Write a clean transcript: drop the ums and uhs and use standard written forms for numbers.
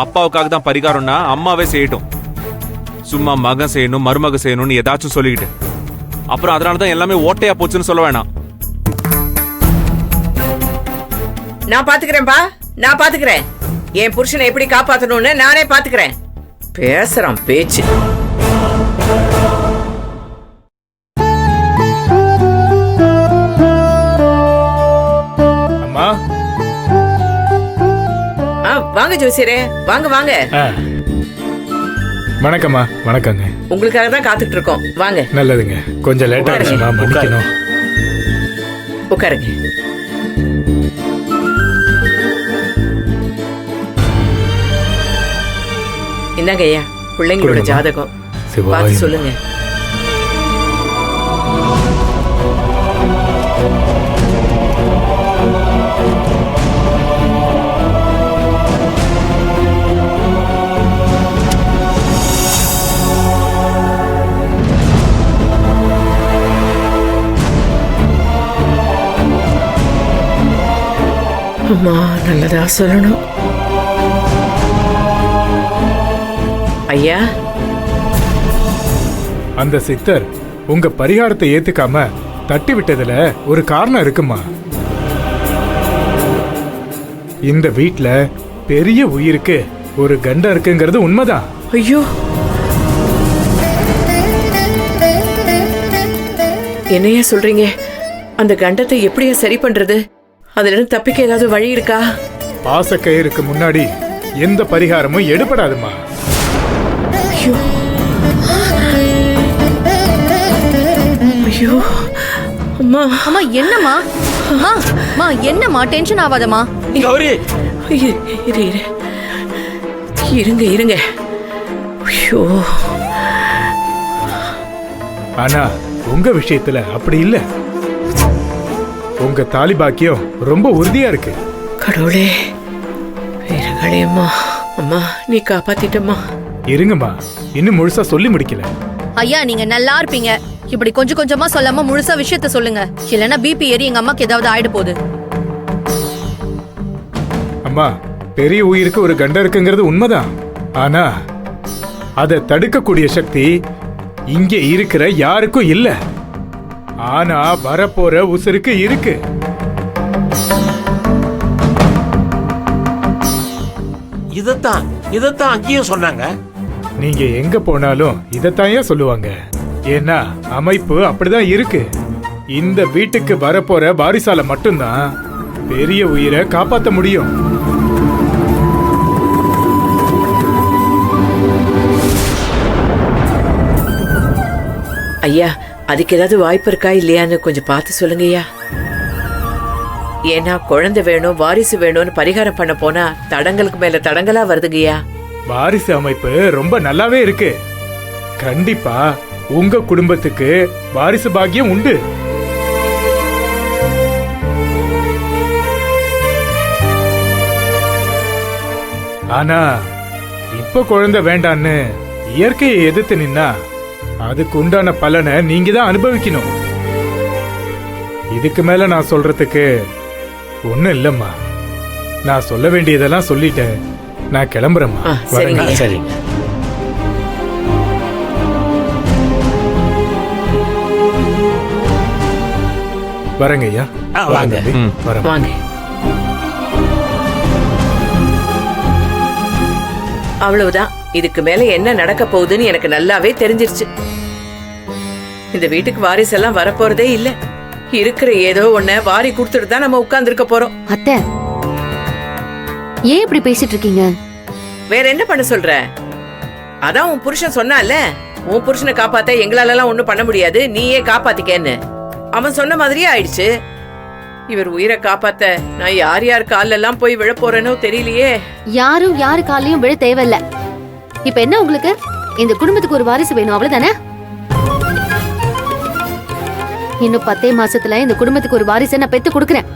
அப்பாவுக்காக தான் பரிகாரம்னா அம்மாவே செய்யட்டும். சும்மா மகன் செய்யணும் மருமக செய்யணும்னு ஏதாச்சும் சொல்லிக்கிட்டு அப்புறம் அதனாலதான் எல்லாமே ஓட்டையா போச்சுன்னு சொல்ல வேணாம். நான் பாத்துக்கிறேன்பா, நான் பாத்துக்கிறேன். என் புருஷனை எப்படி காப்பாத்தணும்னு நானே பாத்துக்கிறேன். பேசுறான் பேச்சு. அம்மா வாங்க ஜோசியரே, வாங்க வாங்க. வணக்கம்மா. வணக்கங்க. உங்களுக்காக தான் காத்துட்டு இருக்கோம். வாங்க. நல்லதுங்க. கொஞ்சம் லேட்டா ஆச்சுமா, மன்னிக்கணும். உட்காருங்க. என்னங்க ஐயா, பிள்ளைங்களோட ஜாதகம் பார்த்து சொல்லுங்க. அம்மா நல்லதா சொல்லணும். ஐயா, அந்த சித்தர் உங்க பரிகாரத்தை ஏத்துக்காம தட்டி விட்டதுல ஒரு காரணம் இருக்குமா. இந்த வீட்ல பெரிய உயிருக்கு ஒரு கண்டம் இருக்குங்கிறது உண்மைதான். ஐயோ, என்னையா சொல்றீங்க? அந்த கண்டத்தை எப்படியா சரி பண்றது? அதுல இருந்து தப்பிக்க ஏதாவது வழி இருக்கா? பாசக்கயிறுக்கு முன்னாடி எந்த பரிகாரமும் எடுபடாதுமா. ஐயோ ஐயோ, அம்மா அம்மா என்னம்மா? அம்மா என்னம்மா? டென்ஷன் ஆகாதம்மா. கௌரி, இருங்க இருங்க. ஐயோ, ஆனா உங்க விஷயத்துல அப்படி இல்ல. உங்க தாலி பாக்கியம் ரொம்ப உறுதியா இருக்கு. கடவுளே, வீரங்களே அம்மா. அம்மா நீ காப்பாத்திட்டம்மா. இருங்கம்மா, இன்னும் முழுசா சொல்லி முடிக்கல. ஐயா நீங்க நல்லா இருப்பீங்க. இப்படி கொஞ்சம் கொஞ்சமா சொல்லாம முழுசா விஷயத்த சொல்லுங்க. இல்லன்னா பிபி ஏறி எங்க அம்மாக்கு ஏதாவது ஆயிட போகுது. அம்மா, பெரிய உயிருக்கு ஒரு கண்டம் இருக்குங்கிறது உண்மைதான். ஆனா அதை தடுக்கக்கூடிய சக்தி இங்க இருக்கிற யாருக்கும் இல்ல. ஆனா வரப்போற உசுருக்கு இருக்கு. இதத்தான் அங்கேயும் சொன்னாங்க. நீங்க எங்க போனாலும் இதத்தாயா சொல்லுவாங்க. ஏன்னா அமைப்பு அப்படிதான் இருக்கு. இந்த வீட்டுக்கு வரப்போற வாரிசால மட்டும்தான் பெரிய உயிரை காப்பாத்த முடியும். ஐயா, அதுக்கு ஏதாவது வாய்ப்பு இருக்கா இல்லையான்னு கொஞ்சம் பார்த்து சொல்லுங்கய்யா. ஏன்னா குழந்தை வேணும் வாரிசு வேணும்னு பரிகாரம் பண்ண போனா தடங்களுக்கு மேல தடங்களா வருதுங்கய்யா. வாரிசு அமைப்பு ரொம்ப நல்லாவே இருக்கு. கண்டிப்பா உங்க குடும்பத்துக்கு வாரிசு பாக்கியம் உண்டு. ஆனா இப்ப குழந்தை வேண்டான்னு இயற்கையை எதிர்த்து நின்னா அதுக்கு உண்டான பலனை நீங்க தான் அனுபவிக்கணும். இதுக்கு மேல நான் சொல்றதுக்கு ஒண்ணும் இல்லம்மா. நான் சொல்ல வேண்டியதெல்லாம் சொல்லிட்டேன். நான் கிளம்புறேம்மா. சரிங்க. வரேங்க ஐயா. வாங்க. வாங்க. அவ்வளவுதான். இதுக்கு மேல என்ன நடக்க போகுதுன்னு எனக்கு நல்லாவே தெரிஞ்சிருச்சு. இந்த வீட்டுக்கு வாரிசெல்லாம் வரப்போறதே இல்ல. இருக்கிற ஏதோ ஒன்ன வாரி கொடுத்துட்டு தான் நம்ம உட்கார்ந்து இருக்க போறோம். அத்தை, ஏன் இப்படி பேசிட்டு இருக்கீங்க? வேற என்ன பண்ண சொல்ற? அதான் உன் புருஷன் சொன்னால, உன் புருஷனை காப்பாத்த எங்களால எல்லாம் ஒண்ணும் பண்ண முடியாது, நீயே காப்பாத்திக்கன்னு. அவன் சொன்ன மாதிரியே ஆயிடுச்சு. இவர் உயிரை காப்பாத்த நான் யார் யார் கால்ல எல்லாம் போய் விழ போறேனோ தெரியலையே. யாரும் யாரு காலையும் விழ தேவையில்ல. இப்ப என்ன உங்களுக்கு? இந்த குடும்பத்துக்கு ஒரு வாரிசு வேணும், அவ்வளவுதானே? இன்னும் 10 மாசத்துல இந்த குடும்பத்துக்கு ஒரு வாரிசை நான் பெத்து கொடுக்கறேன்.